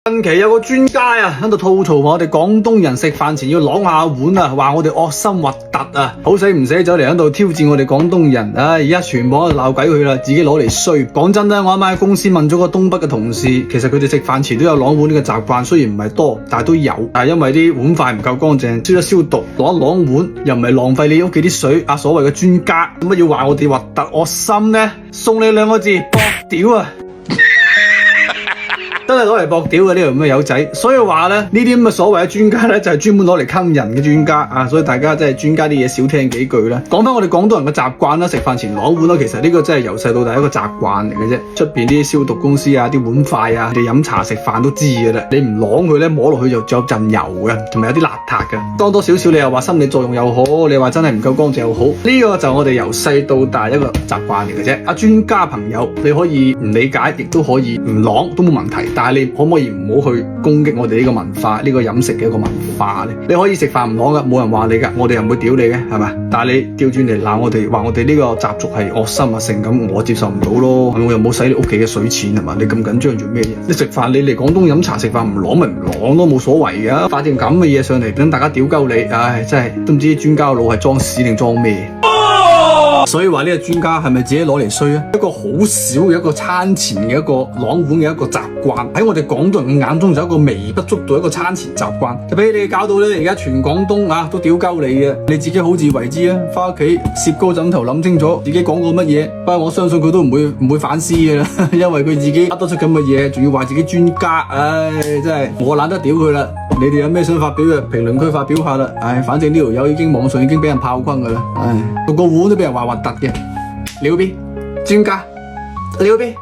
近期有個專家啊喺度吐槽我哋廣東人食飯前要啷下碗啊，話我哋惡心核突啊，好死唔死走嚟喺度挑戰我哋廣東人，而家全部喺度鬧鬼佢啦，自己攞嚟衰。講真啦，我啱啱喺公司問咗個東北嘅同事，其實佢哋食飯前都有啷碗呢個習慣，雖然唔係多，但係都有。但係因為啲碗筷唔夠乾淨，燒一消毒，啷一啷碗，又唔係浪費你屋企啲水。所謂嘅專家，乜要話我哋核突惡心呢？送你兩個字：搏屌啊！真係攞嚟搏屌嘅呢條咁嘅友仔，所以話咧呢啲咁嘅所謂嘅專家咧就係專門攞嚟坑人嘅專家啊！所以大家真係專家啲嘢少聽幾句啦。講翻我哋廣東人嘅習慣啦，食飯前啷碗啦，其實呢個真係由細到大一個習慣嚟嘅啫。出邊啲消毒公司啊，啲碗筷啊，你飲茶食飯都知嘅啦。你唔啷佢咧，摸落去就有陣油嘅，同埋有啲邋遢嘅。多多少少你又話心理作用又好，你話真係唔夠乾淨又好，呢個就我哋由細到大一個習慣嚟嘅啫。專家朋友，你可以唔理解，亦都可以唔啷都冇問題。但係你可唔可以唔好去攻擊我哋呢個文化，呢個飲食嘅一個文化呢？你可以食飯唔啷噶，冇人話你噶，我哋又唔會屌你嘅，係咪？但係你調轉嚟鬧我哋，話我哋呢個習俗係惡心啊性咁，我接受唔到咯。我又冇使你屋企嘅水錢係嘛？你咁緊張做咩嘢？你食飯你嚟廣東飲茶食飯唔啷咪唔啷都冇所謂噶，發啲咁嘅嘢上嚟等大家屌鳩你，唉，真係都唔知專家腦係裝屎定裝咩？所以話呢個專家係咪自己攞嚟衰啊？一個好少嘅一個餐前嘅一個啷碗嘅一個習慣，喺我哋廣東人嘅眼中就一個微不足道一個餐前習慣，就俾你搞到咧而家全廣東都屌鳩你嘅，你自己好自為之啊！翻屋企攝高枕頭諗清楚自己講過乜嘢，不過我相信佢都唔會反思嘅啦，因為佢自己噏得出咁嘅嘢，仲要話自己專家，唉，真係我懶得屌佢啦。你哋有咩想發表嘅評論區發表下啦，唉，反正呢條友已經網上已經俾人炮轟噶啦，唉，個碗都俾人話核突嘅，撩邊專家，撩邊。